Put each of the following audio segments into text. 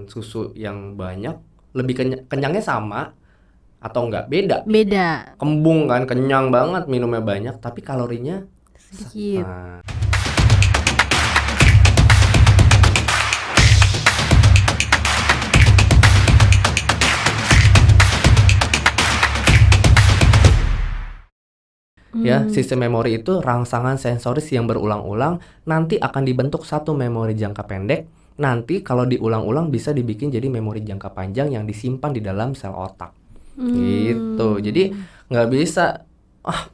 Susu yang banyak lebih kenyangnya sama atau enggak? Beda. Beda. Kembung kan, kenyang banget minumnya banyak tapi kalorinya Sedikit. nah. Ya, sistem memori itu rangsangan sensoris yang berulang-ulang nanti akan dibentuk satu memori jangka pendek. Nanti kalau diulang-ulang bisa dibikin jadi memori jangka panjang yang disimpan di dalam sel otak. Gitu. Jadi nggak bisa,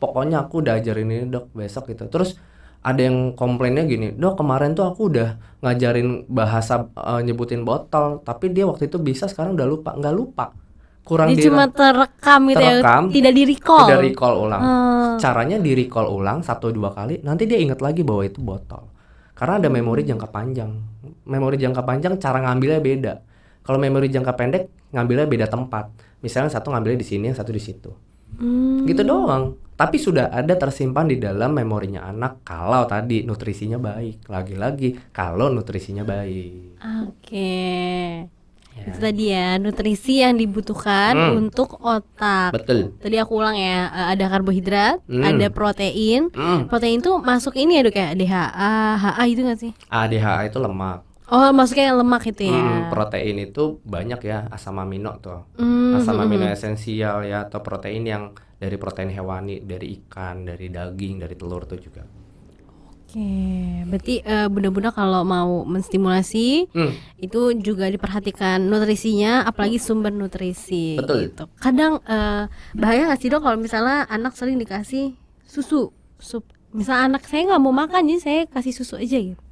pokoknya aku udah ajarin ini dok besok gitu. Terus ada yang komplainnya gini, dok kemarin tuh aku udah ngajarin bahasa nyebutin botol, tapi dia waktu itu bisa sekarang udah lupa. Nggak lupa. Kurang Dia cuma terekam gitu terekam, ya, tidak di-recall. tidak recall ulang. Caranya di-recall ulang 1-2 kali, nanti dia ingat lagi bahwa itu botol. Karena ada memori jangka panjang. Memori jangka panjang cara ngambilnya beda. Kalau memori jangka pendek ngambilnya beda tempat. Misalnya satu ngambilnya di sini, yang satu di situ. Gitu doang. Tapi sudah ada tersimpan di dalam memorinya anak kalau tadi nutrisinya baik. Lagi-lagi kalau nutrisinya baik. Oke. Itu tadi ya, nutrisi yang dibutuhkan untuk otak. Betul. Tadi aku ulang ya, ada karbohidrat, ada protein. Protein tuh masuk ini ya dok ya, DHA, HA itu nggak sih? DHA itu lemak. Oh, masuknya lemak itu ya. Protein itu banyak ya, asam amino tuh. Asam amino esensial ya, atau protein yang dari protein hewani, dari ikan, dari daging, dari telur tuh juga. Oke, berarti bunda-bunda kalau mau menstimulasi itu juga diperhatikan nutrisinya, apalagi sumber nutrisi. Betul. Gitu. Kadang bahaya nggak sih dok kalau misalnya anak sering dikasih susu, misal anak saya nggak mau makan jadi saya kasih susu aja gitu.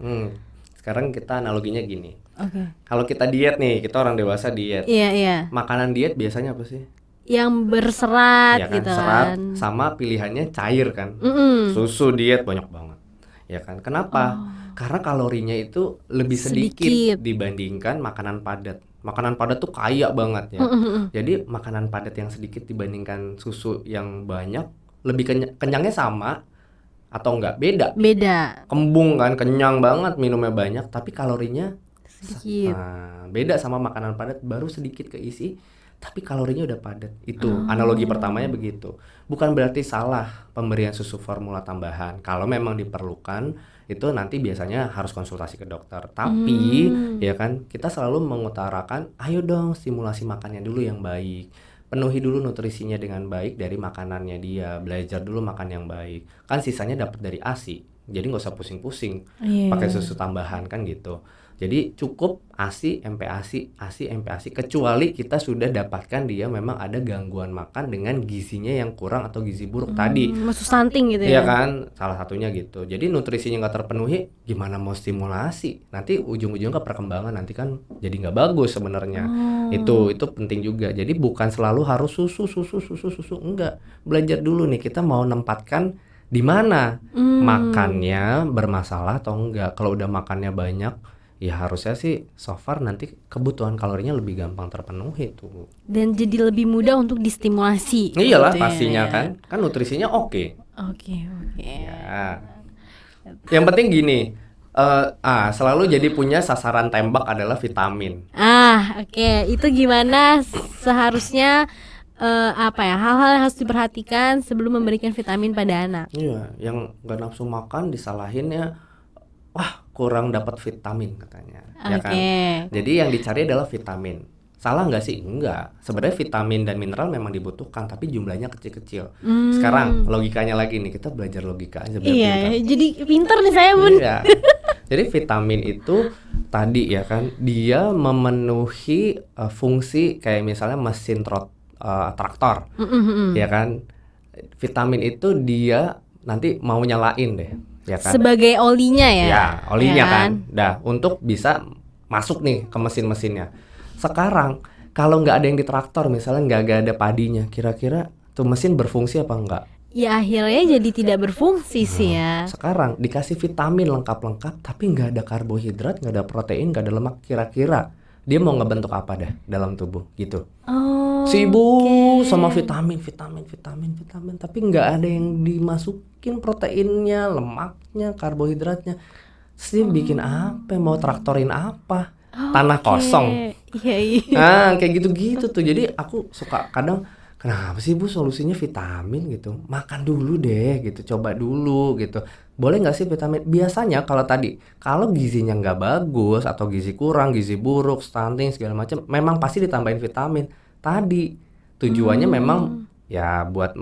Sekarang kita analoginya gini. Oke. Kalau kita diet nih, kita orang dewasa diet. Iya. Makanan diet biasanya apa sih? Yang berserat Ya kan, gitu serat kan. sama pilihannya cair kan. Susu diet banyak banget. Ya kan? Kenapa? Karena kalorinya itu lebih sedikit dibandingkan makanan padat. Makanan padat tuh kaya banget ya. Jadi makanan padat yang sedikit dibandingkan susu yang banyak, lebih kenyangnya sama atau enggak? Beda. Kembung kan, kenyang banget minumnya banyak tapi kalorinya sedikit. Beda sama makanan padat baru sedikit keisi tapi kalorinya udah padat. Itu analogi pertamanya begitu. Bukan berarti salah pemberian susu formula tambahan. Kalau memang diperlukan itu nanti biasanya harus konsultasi ke dokter. Tapi ya kan kita selalu mengutarakan ayo dong stimulasi makannya dulu yang baik. Penuhi dulu nutrisinya dengan baik dari makanannya dia. Belajar dulu makan yang baik. Kan sisanya dapat dari ASI. Jadi nggak usah pusing-pusing pakai susu tambahan kan gitu. Jadi cukup ASI, MPASI, ASI, MPASI kecuali kita sudah dapatkan dia memang ada gangguan makan dengan gizinya yang kurang atau gizi buruk tadi. Masuk stunting gitu Iya ya. kan, salah satunya gitu. Jadi nutrisinya nggak terpenuhi, gimana mau stimulasi? Nanti ujung-ujungnya ke perkembangan nanti kan jadi nggak bagus sebenarnya. Itu penting juga. Jadi bukan selalu harus susu, enggak. Belajar dulu nih kita mau nempatkan di mana makannya bermasalah atau enggak. Kalau udah makannya banyak, ya harusnya sih so far nanti kebutuhan kalorinya lebih gampang terpenuhi tuh. Dan jadi lebih mudah untuk distimulasi. Iyalah gitu pastinya ya. kan nutrisinya oke. Oke. Ya. Yang penting gini, selalu jadi punya sasaran tembak adalah vitamin. Oke. Itu gimana seharusnya hal-hal yang harus diperhatikan sebelum memberikan vitamin pada anak? Iya, yang gak nafsu makan disalahin ya, kurang dapat vitamin katanya, ya kan? Jadi yang dicari adalah vitamin. Salah nggak sih? Enggak. Sebenarnya vitamin dan mineral memang dibutuhkan, tapi jumlahnya kecil-kecil. Sekarang logikanya lagi nih, kita belajar logika aja biar pintar. Jadi pintar nih saya bun. Iya. Jadi vitamin itu tadi ya kan, dia memenuhi fungsi kayak misalnya mesin traktor, ya kan? Vitamin itu dia nanti mau nyalain deh. Ya kan? Sebagai olinya ya. Ya, olinya kan. Untuk bisa masuk nih ke mesin-mesinnya. Sekarang kalau nggak ada yang di traktor, misalnya nggak ada padinya, kira-kira tuh mesin berfungsi apa enggak? Ya akhirnya jadi tidak berfungsi sih ya. Sekarang dikasih vitamin lengkap-lengkap, tapi nggak ada karbohidrat, nggak ada protein, nggak ada lemak, kira-kira dia mau ngebentuk apa deh dalam tubuh gitu? Sibuk sama vitamin, tapi nggak ada yang dimasukin proteinnya, lemaknya, karbohidratnya. Sih bikin apa? Mau traktorin apa? tanah Oke. kosong. Iya, iya. Nah, kayak gitu-gitu tuh. Jadi aku suka kadang, kenapa sih Bu solusinya vitamin gitu? Makan dulu deh gitu, coba dulu gitu. Boleh nggak sih vitamin? Biasanya kalau gizinya nggak bagus atau gizi kurang, gizi buruk, stunting segala macam, memang pasti ditambahin vitamin. Tadi tujuannya memang Hmm. ya buat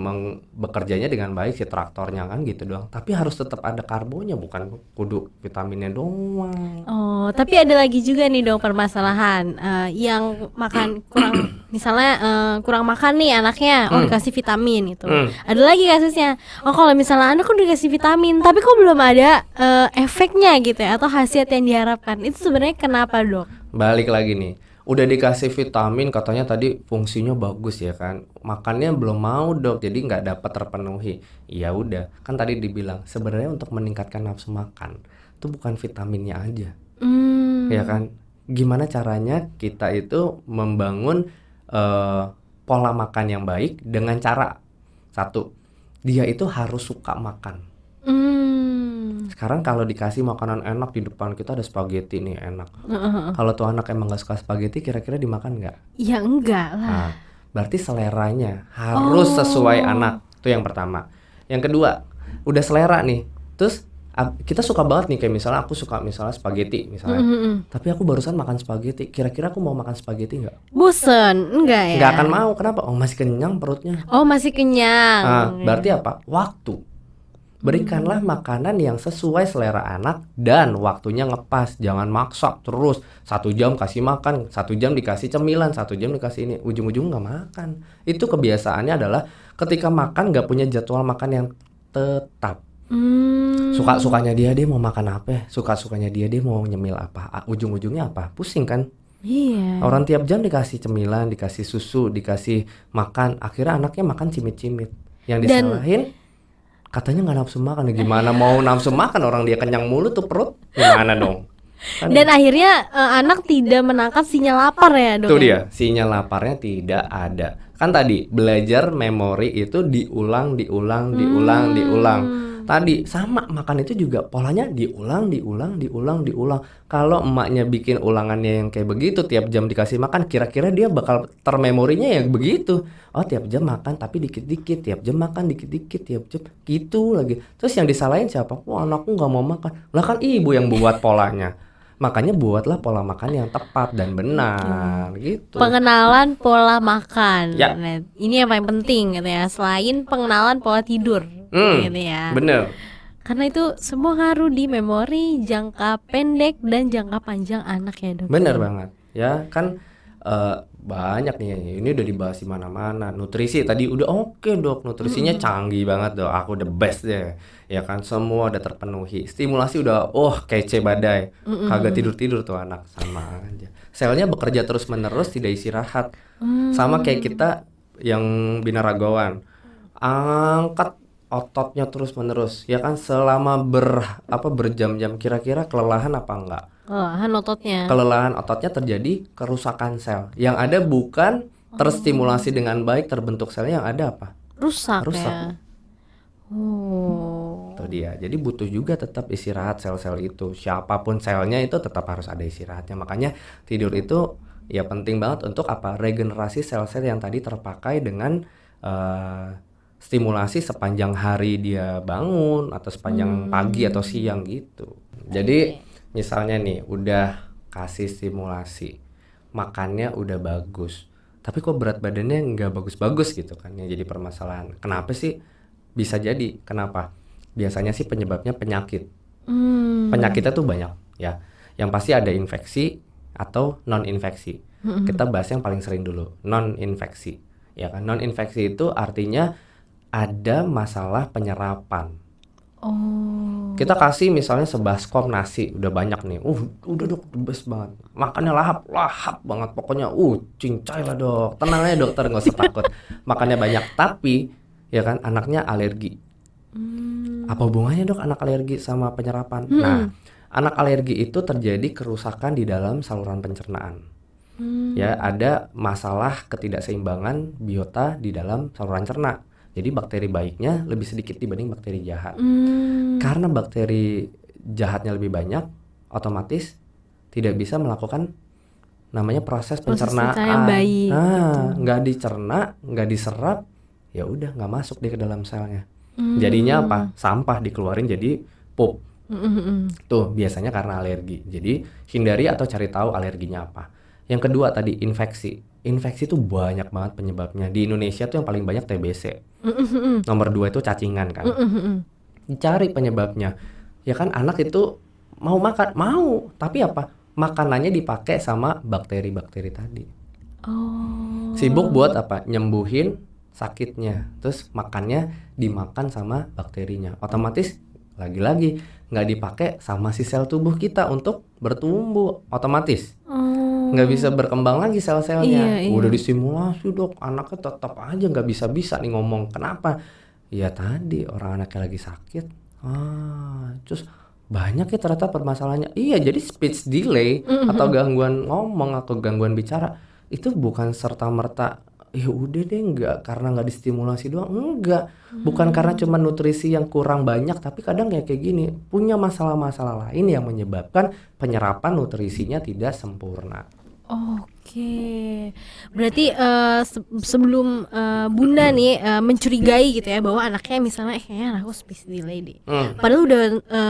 bekerjanya dengan baik si traktornya kan gitu doang. Tapi harus tetap ada karbonya, bukan kudu vitaminnya doang. Oh, tapi ada lagi juga nih dong permasalahan yang makan kurang, misalnya kurang makan nih anaknya, oh Hmm, dikasih vitamin gitu. hmm. Ada lagi kasusnya, oh kalau misalnya anak udah dikasih vitamin, tapi kok belum ada efeknya gitu ya, atau khasiat yang diharapkan. Itu sebenarnya kenapa dok? Balik lagi nih, udah dikasih vitamin katanya tadi fungsinya bagus ya kan, makannya belum mau dok, jadi nggak dapat terpenuhi. Ya udah, kan tadi dibilang sebenarnya untuk meningkatkan nafsu makan itu bukan vitaminnya aja, ya Hmm. kan? Gimana caranya kita itu membangun eh, pola makan yang baik dengan cara satu, dia itu harus suka makan. Hmm. Sekarang kalau dikasih makanan enak di depan kita ada spaghetti nih enak. Heeh. Kalau tuh anak emang gak suka spaghetti, kira-kira dimakan nggak? Ya enggak lah. Nah, berarti seleranya harus sesuai Oh. anak. Itu yang pertama. Yang kedua, udah selera nih. Terus kita suka banget nih, kayak misalnya aku suka misalnya spaghetti misalnya. Mm-mm. Tapi aku barusan makan spaghetti. Kira-kira aku mau makan spaghetti nggak? Bosen enggak ya? Nggak akan mau. Kenapa? Oh, masih kenyang perutnya. Oh masih kenyang. Nah, berarti apa? Waktu. Berikanlah makanan yang sesuai selera anak dan waktunya ngepas. Jangan maksa terus 1 jam kasih makan, 1 jam dikasih cemilan, 1 jam dikasih ini. Ujung-ujung nggak makan. Itu kebiasaannya adalah ketika makan nggak punya jadwal makan yang tetap. Hmm. Suka-sukanya dia mau makan apa ya? Suka-sukanya dia mau nyemil apa? Ujung-ujungnya apa? Pusing kan? Iya. Orang tiap jam dikasih cemilan, dikasih susu, dikasih makan. Akhirnya anaknya makan cimit-cimit. Yang Dan disalahin katanya nggak nafsu makan. Gimana mau nafsu makan, orang dia kenyang mulu tuh perut, gimana dong? Kan dan akhirnya anak tidak menangkap sinyal lapar ya dok itu ya? dia, sinyal laparnya tidak ada. Kan tadi belajar memori itu diulang, diulang. Tadi sama makan itu juga polanya diulang. Kalau emaknya bikin ulangannya yang kayak begitu, tiap jam dikasih makan, kira-kira dia bakal termemorinya ya begitu. Oh, tiap jam makan tapi dikit-dikit, tiap jam makan dikit-dikit, tiap jam gitu lagi. Terus yang disalahin siapa? Wah, anakku nggak mau makan. Lah kan ibu yang buat polanya. Makanya buatlah pola makan yang tepat dan benar gitu. Pengenalan pola makan. Ya. Nah, ini yang paling penting gitu ya. Selain pengenalan pola tidur, gitu ya. Bener. Karena itu semua ngaruh di memori jangka pendek dan jangka panjang anak ya dok. Bener banget. Ya kan banyak nih. Ini udah dibahas di mana-mana. Nutrisi tadi udah oke dok. Nutrisinya canggih banget dok. Aku the best deh. Ya kan semua udah terpenuhi. Stimulasi udah kece badai. Kagak tidur-tidur tuh anak, sama aja. Selnya bekerja terus-menerus tidak istirahat. Sama kayak kita yang binaragawan. Angkat ototnya terus-menerus. Ya kan selama berjam-jam, kira-kira kelelahan apa enggak? Kelelahan ototnya. Kelelahan ototnya terjadi kerusakan sel. Yang ada bukan terstimulasi dengan baik terbentuk selnya, yang ada apa? Rusak Rusak. ya. Oh. Itu dia. Jadi butuh juga tetap istirahat sel-sel itu. Siapapun selnya itu tetap harus ada istirahatnya. Makanya tidur itu ya penting banget untuk apa? Regenerasi sel-sel yang tadi terpakai dengan stimulasi sepanjang hari dia bangun atau sepanjang pagi atau siang gitu. Jadi misalnya nih udah kasih stimulasi, makannya udah bagus, tapi kok berat badannya nggak bagus-bagus gitu kan, yang jadi permasalahan. Kenapa sih? Bisa jadi kenapa? Biasanya sih penyebabnya penyakit. Penyakitnya tuh banyak ya. Yang pasti ada infeksi atau non infeksi. Kita bahas yang paling sering dulu, non infeksi. Ya kan, non infeksi itu artinya ada masalah penyerapan. Oh. Kita kasih misalnya sebaskom nasi udah banyak nih, udah dok, the best banget, makannya lahap banget, pokoknya cincai lah dok, tenang aja dokter, nggak usah takut. Makannya banyak, tapi ya kan anaknya alergi. Apa hubungannya dok anak alergi sama penyerapan? Nah, anak alergi itu terjadi kerusakan di dalam saluran pencernaan. Ya, ada masalah ketidakseimbangan biota di dalam saluran cerna. Jadi bakteri baiknya lebih sedikit dibanding bakteri jahat. Karena bakteri jahatnya lebih banyak, otomatis tidak bisa melakukan namanya proses Proses pencernaan yang pencernaan. baik gitu. Nah, nggak dicerna, nggak diserap, ya udah nggak masuk dia ke dalam selnya. Jadinya apa? Sampah dikeluarin jadi pup. Tuh biasanya karena alergi. Jadi hindari atau cari tahu alerginya apa. Yang kedua tadi infeksi. Infeksi tuh banyak banget penyebabnya. Di Indonesia tuh yang paling banyak TBC. Nomor 2 itu cacingan kan. Dicari penyebabnya. Ya kan anak itu mau makan, mau, tapi apa? Makanannya dipakai sama bakteri-bakteri tadi. Oh. Sibuk buat apa? Nyembuhin sakitnya. Terus makannya dimakan sama bakterinya. Otomatis lagi-lagi nggak dipakai sama si sel tubuh kita untuk bertumbuh. Otomatis Oh. nggak bisa berkembang lagi sel-selnya. Iya, Udah iya. disimulasi dok, anaknya tetap aja nggak bisa-bisa nih ngomong. Kenapa? Ya tadi orang anaknya lagi sakit. Terus banyak ya ternyata permasalahannya. Iya, jadi speech delay atau gangguan ngomong atau gangguan bicara itu bukan serta-merta ya udah deh nggak karena nggak distimulasi doang, enggak. Bukan karena cuma nutrisi yang kurang banyak, tapi kadang ya kayak gini punya masalah-masalah lain yang menyebabkan penyerapan nutrisinya tidak sempurna. Oke, berarti sebelum bunda nih mencurigai gitu ya bahwa anaknya misalnya kayaknya anakku speech delay deh. Padahal udah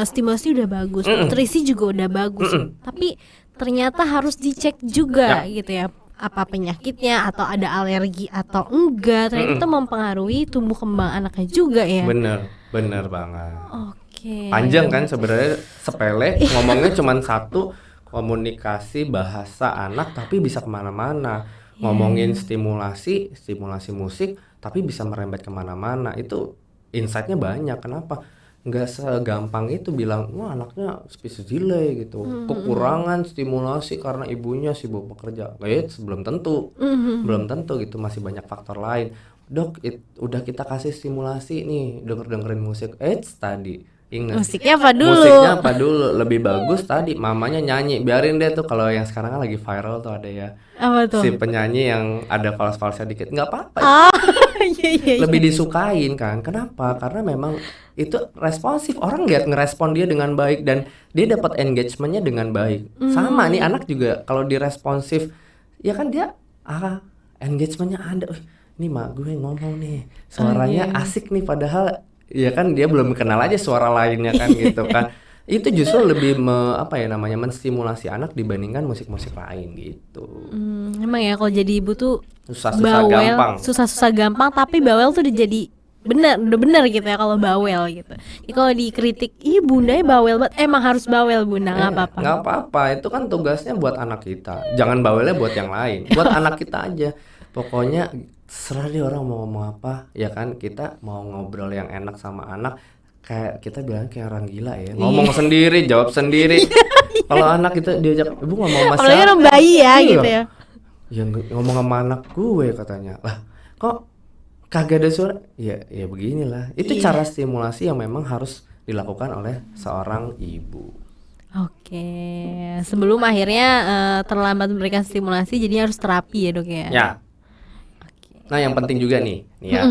stimulasi udah bagus, nutrisi juga udah bagus, tapi ternyata harus dicek juga gitu ya apa penyakitnya atau ada alergi atau enggak. Ternyata itu mempengaruhi tumbuh kembang anaknya juga ya. Bener banget. Oke. Panjang kan sebenarnya, sepele ngomongnya cuman satu, komunikasi bahasa anak tapi bisa kemana-mana. Ngomongin stimulasi musik tapi bisa merembet kemana-mana. Itu insight-nya banyak. Kenapa? Nggak segampang itu bilang wah anaknya speech delay gitu, kekurangan stimulasi karena ibunya sibuk bekerja. Belum tentu gitu, masih banyak faktor lain. Dok, udah kita kasih stimulasi nih, dengerin musik. Tadi ingat Musiknya apa dulu? musiknya apa dulu? Lebih bagus tadi mamanya nyanyi. Biarin deh tuh, kalau yang sekarang kan lagi viral tuh ada ya Apa tuh? si penyanyi yang ada fals-falsnya dikit. Nggak apa-apa, Iya. lebih disukain kan. Kenapa? Karena memang itu responsif, orang lihat ngerespon dia dengan baik dan dia dapat engagementnya dengan baik. Sama nih anak juga kalau diresponsif ya kan dia engagementnya ada. Ini mak gue ngomong nih suaranya asik nih, padahal ya kan dia belum kenal aja suara lainnya kan gitu kan. Itu justru lebih menstimulasi anak dibandingkan musik-musik lain gitu. Emang ya kalau jadi ibu tuh Susah-susah gampang. susah-susah gampang, tapi bawel tuh udah jadi udah bener gitu ya kalau bawel gitu. Jadi kalau dikritik, ih bundanya bawel banget, emang harus bawel bunda, nggak apa-apa. Nggak apa-apa, itu kan tugasnya buat anak kita. Jangan bawelnya buat yang lain, buat anak kita aja. Pokoknya serah deh orang mau ngomong apa, ya kan kita mau ngobrol yang enak sama anak. Kayak kita bilang kayak orang gila ya, ngomong sendiri, jawab sendiri. Kalau anak kita diajak, ibu ngomong sama Apalagi orang bayi ya gitu ya. Yang ngomong sama anak gue katanya, lah kok kagak ada suara? Ya beginilah. Itu cara stimulasi yang memang harus dilakukan oleh seorang ibu. Oke, sebelum akhirnya terlambat memberikan stimulasi, jadi harus terapi ya dok ya. Ya. Nah yang penting juga nih ya,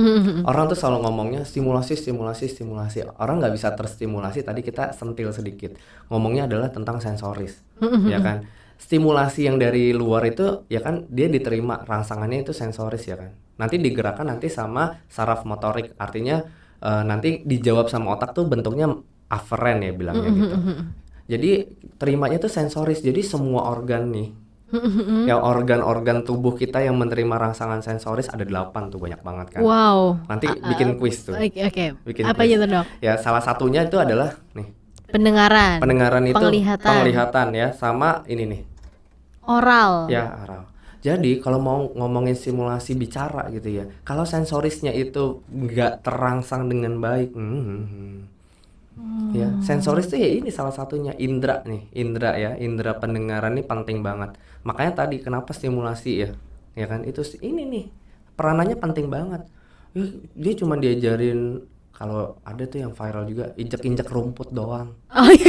orang tuh selalu ngomongnya stimulasi. Orang nggak bisa terstimulasi. Tadi kita sentil sedikit. Ngomongnya adalah tentang sensoris, ya kan. Stimulasi yang dari luar itu ya kan dia diterima rangsangannya itu sensoris ya kan. Nanti digerakkan nanti sama saraf motorik. Artinya nanti dijawab sama otak tuh bentuknya aferen ya bilangnya gitu. Jadi terimanya tuh sensoris. Jadi semua organ nih, yang organ-organ tubuh kita yang menerima rangsangan sensoris ada 8 tuh, banyak banget kan. Wow. Nanti bikin kuis tuh. Oke. Bikin Apa kuis. gitu dok? Ya salah satunya itu adalah nih Pendengaran itu penglihatan ya, sama ini nih oral. ya oral. Jadi kalau mau ngomongin stimulasi bicara gitu ya, kalau sensorisnya itu nggak terangsang dengan baik, ya sensoris tuh ya ini salah satunya indra pendengaran nih penting banget. Makanya tadi kenapa stimulasi ya kan itu ini nih peranannya penting banget. Dia cuma diajarin, kalau ada tuh yang viral juga injek-injek rumput doang. Oh iya.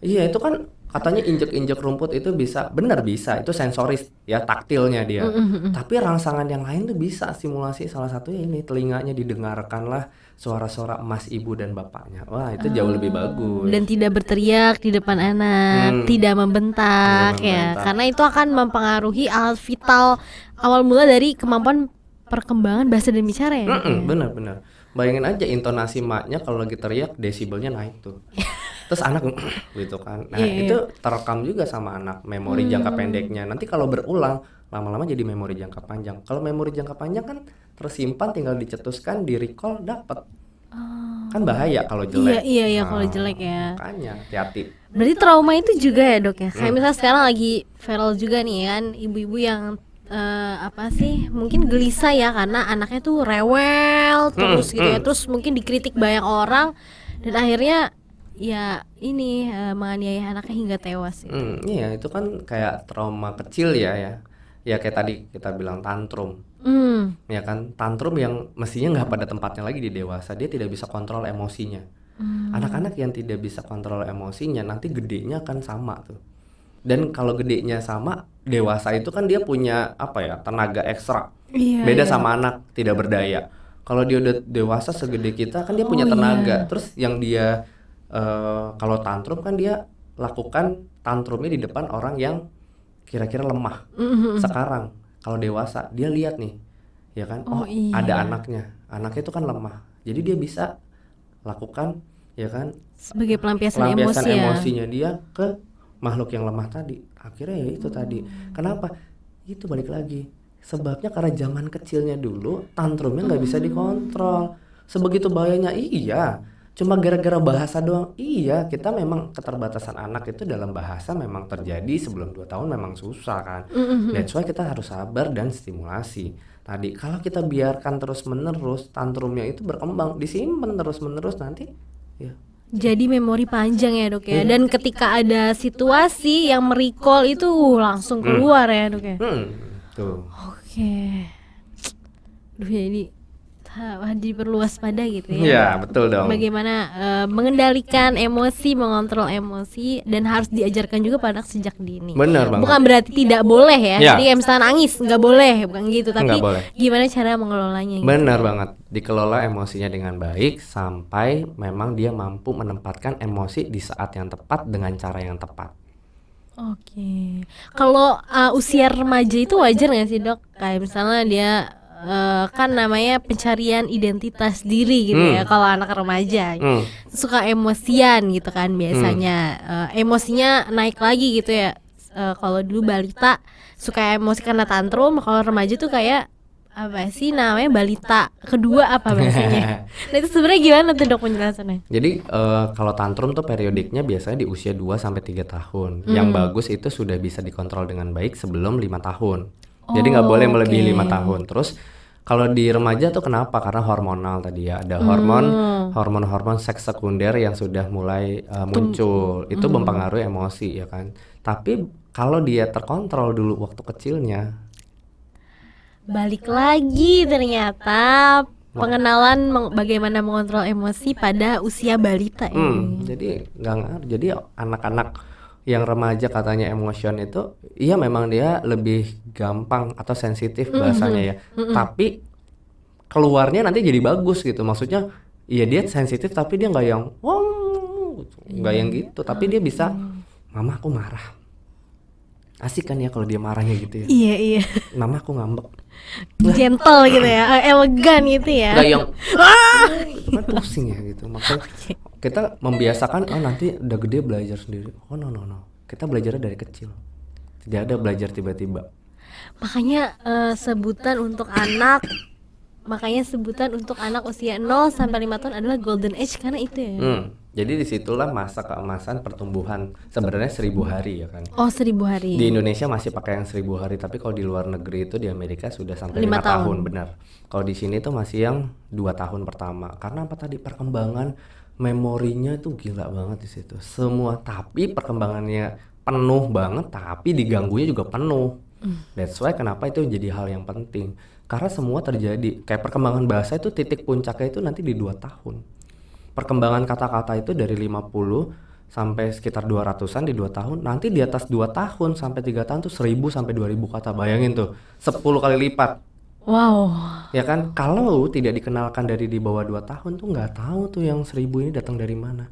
Iya itu kan Katanya injek-injek rumput itu bisa, benar bisa, itu sensoris ya, taktilnya dia. Tapi rangsangan yang lain tuh bisa stimulasi, salah satunya ini telinganya didengarkanlah suara-suara emas ibu dan bapaknya. Wah, itu jauh lebih bagus. Dan tidak berteriak di depan anak, tidak membentak ya, membentak. karena itu akan mempengaruhi alat vital awal mula dari kemampuan perkembangan bahasa dan bicara ya. Benar-benar. Bayangin aja intonasi maknya kalau lagi teriak desibelnya naik tuh. Terus anak gitu kan. Nah, itu terekam juga sama anak, memori jangka pendeknya. Nanti kalau berulang lama-lama jadi memori jangka panjang. Kalau memori jangka panjang kan tersimpan, tinggal dicetuskan, di recall, dapat. Kan bahaya kalau jelek. Iya kalau jelek ya. Makanya hati-hati. Berarti trauma itu juga ya dok ya. Kayak misalnya sekarang lagi viral juga nih kan, ibu-ibu yang apa sih, mungkin gelisah ya karena anaknya tuh rewel terus gitu ya, terus mungkin dikritik banyak orang dan akhirnya ya ini menganiaya anaknya hingga tewas gitu. Iya, itu kan kayak trauma kecil ya. Ya kayak tadi kita bilang tantrum. Ya kan, tantrum yang mestinya nggak pada tempatnya lagi di dewasa, dia tidak bisa kontrol emosinya. Anak-anak yang tidak bisa kontrol emosinya nanti gedenya akan sama tuh. Dan kalau gedenya sama, dewasa itu kan dia punya apa ya, tenaga ekstra. Beda sama anak tidak berdaya. Kalau dia udah dewasa segede kita kan dia punya tenaga. Terus yang dia kalau tantrum kan dia lakukan tantrumnya di depan orang yang kira-kira lemah. Sekarang kalau dewasa dia lihat nih, ya kan, ada anaknya itu kan lemah, jadi dia bisa lakukan, ya kan, sebagai pelampiasan emosinya dia ke makhluk yang lemah tadi. Akhirnya ya itu tadi. Kenapa? Itu balik lagi, sebabnya karena zaman kecilnya dulu tantrumnya nggak bisa dikontrol. Sebegitu bahayanya. Iya, cuma gara-gara bahasa doang. Iya, kita memang keterbatasan anak itu dalam bahasa memang terjadi sebelum 2 tahun, memang susah kan. That's why kita harus sabar dan stimulasi. Tadi kalau kita biarkan terus-menerus tantrumnya itu berkembang, disimpan terus-menerus, nanti ya jadi memori panjang ya dok ya. Dan ketika ada situasi yang merecall itu langsung keluar ya dok ya. Tuh. Oke. Duh, jadi perlu waspada gitu ya. Iya, betul dong. Bagaimana mengendalikan emosi, mengontrol emosi, dan harus diajarkan juga pada anak sejak dini. Benar banget. Bukan berarti tidak boleh ya. Jadi kayak misalnya nangis nggak boleh, bukan gitu. Tapi gimana cara mengelolanya? Gitu. Benar banget. Dikelola emosinya dengan baik sampai memang dia mampu menempatkan emosi di saat yang tepat dengan cara yang tepat. Oke. Kalau usia remaja itu wajar nggak sih dok? Kayak misalnya dia kan namanya pencarian identitas diri gitu ya. Kalau anak remaja suka emosian gitu kan biasanya. Emosinya naik lagi gitu ya. Kalau dulu balita suka emosi karena tantrum, kalau remaja tuh kayak apa sih namanya, balita kedua apa bahasanya. Nah itu sebenarnya gimana tuh dok penjelasannya? Jadi kalau tantrum tuh periodiknya biasanya di usia 2-3 tahun. Yang bagus itu sudah bisa dikontrol dengan baik sebelum 5 tahun. Jadi nggak boleh melebihi 5 tahun. Terus kalau di remaja tuh kenapa? Karena hormonal tadi ya. Ada hormon seks sekunder yang sudah mulai muncul. Itu mempengaruhi emosi ya kan. Tapi kalau dia terkontrol dulu waktu kecilnya, balik lagi ternyata pengenalan bagaimana mengontrol emosi pada usia balita ini. Jadi nggak ngaruh. Jadi anak-anak yang remaja katanya emosion itu, iya memang dia lebih gampang atau sensitif bahasanya ya. Tapi keluarnya nanti jadi bagus gitu. Maksudnya, iya dia sensitif tapi dia nggak yang nggak yang gitu. Tapi dia bisa, mama aku marah. Asik kan ya kalau dia marahnya gitu ya. Iya. Mama aku ngambek. Gentle gitu ya, elegan gitu ya. Nggak yang kan pusing ya gitu. Makanya kita membiasakan, nanti udah gede belajar sendiri. No. Kita belajarnya dari kecil. Tidak ada belajar tiba-tiba. Makanya sebutan untuk anak usia 0 sampai 5 tahun adalah golden age karena itu ya. Jadi disitulah masa keemasan pertumbuhan, sebenarnya 1000 hari ya kan. 1000 hari. Di Indonesia masih pakai yang 1000 hari, tapi kalau di luar negeri itu di Amerika sudah sampai 5 tahun, benar. Kalau di sini tuh masih yang 2 tahun pertama. Karena apa tadi, perkembangan memorinya itu gila banget di situ. Semua, tapi perkembangannya penuh banget, tapi diganggunya juga penuh. That's why kenapa itu jadi hal yang penting. Karena semua terjadi. Kayak perkembangan bahasa itu titik puncaknya itu nanti di 2 tahun. Perkembangan kata-kata itu dari 50 sampai sekitar 200-an di 2 tahun, nanti di atas 2 tahun sampai 3 tahun tuh 1000 sampai 2000 kata. Bayangin tuh, 10 kali lipat. Wow. Ya kan, kalau tidak dikenalkan dari di bawah 2 tahun tuh nggak tahu tuh yang 1000 ini datang dari mana.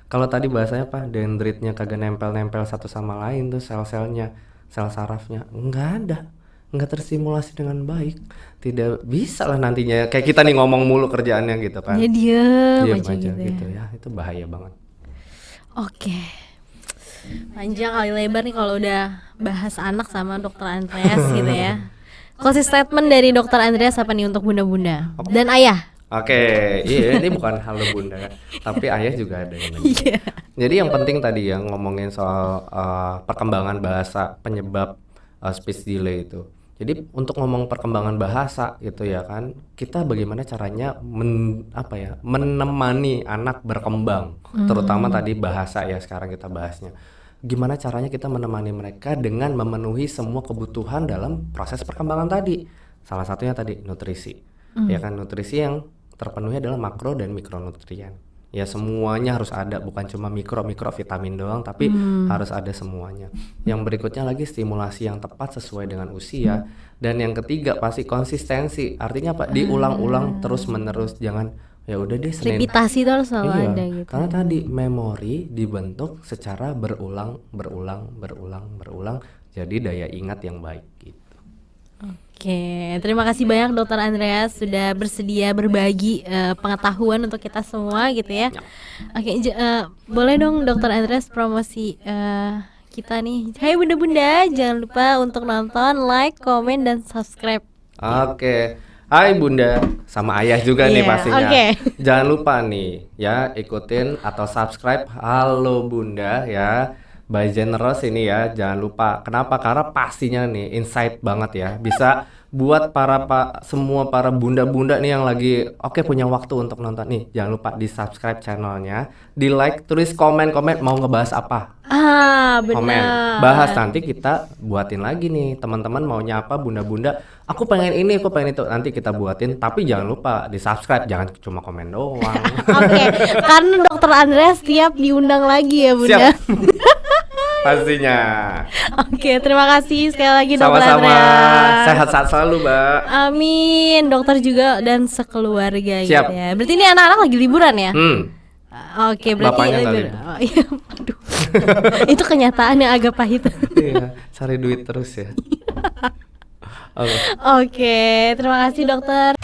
Kalau tadi bahasanya apa, dendritnya kagak nempel-nempel satu sama lain tuh sel-selnya, sel sarafnya, nggak terstimulasi dengan baik. Tidak bisa lah nantinya, kayak kita nih ngomong mulu kerjaannya gitu kan. Ya diem Diam aja aja gitu ya. gitu ya, itu bahaya banget. Oke. Panjang kali lebar nih kalau udah bahas anak sama dokter Andreas gitu ya. Closing statement dari dokter Andreas apa nih untuk bunda-bunda dan ayah? Oke, iya ini bukan halo bunda kan, tapi ayah juga ada yang nanya. Iya. Jadi yang penting tadi yang ngomongin soal perkembangan bahasa penyebab speech delay itu. Jadi untuk ngomong perkembangan bahasa gitu ya kan, kita bagaimana caranya menemani anak berkembang, terutama tadi bahasa ya sekarang kita bahasnya. Gimana caranya kita menemani mereka dengan memenuhi semua kebutuhan dalam proses perkembangan tadi. Salah satunya tadi nutrisi. Ya kan, nutrisi yang terpenuhi adalah makro dan mikronutrien. Ya semuanya harus ada, bukan cuma mikro vitamin doang, tapi harus ada semuanya. Yang berikutnya lagi stimulasi yang tepat sesuai dengan usia. Dan yang ketiga pasti konsistensi. Artinya apa? Diulang-ulang terus menerus, jangan ya udah deh Senin. Repitasi itu harus selalu Iya, ada gitu. karena tadi memori dibentuk secara berulang, jadi daya ingat yang baik gitu. Oke, terima kasih banyak dokter Andreas sudah bersedia berbagi pengetahuan untuk kita semua gitu ya. Oke, boleh dong dokter Andreas promosi kita nih. Hai bunda-bunda, jangan lupa untuk nonton, like, komen, dan subscribe. Oke. Hai bunda, sama ayah juga nih Iya, pastinya. oke. Jangan lupa nih ya ikutin atau subscribe Halo Bunda ya. By Generous ini ya, jangan lupa. Kenapa? Karena pastinya nih insight banget ya. Bisa buat semua para bunda-bunda nih yang lagi punya waktu untuk nonton nih. Jangan lupa di subscribe channelnya, di like, tulis komen mau ngebahas apa. Komen, Benar. bahas nanti kita buatin lagi nih teman-teman maunya apa bunda-bunda. Aku pengen ini, aku pengen itu. Nanti kita buatin. Tapi jangan lupa di subscribe, jangan cuma komen doang. Oke, karena dokter Andreas tiap diundang lagi ya bunda. Siap. Pastinya. Oke, terima kasih sekali lagi dokter Sama-sama. Andreas. Sehat-sehat selalu, Mbak. Amin, dokter juga dan sekeluarga Siap. gitu ya. Berarti ini anak-anak lagi liburan ya? Oke, berarti Bapaknya nggak libur. libur. Oh, iya, aduh. Itu kenyataan yang agak pahit. Iya, cari duit terus ya. Oke. Oke, terima kasih dokter.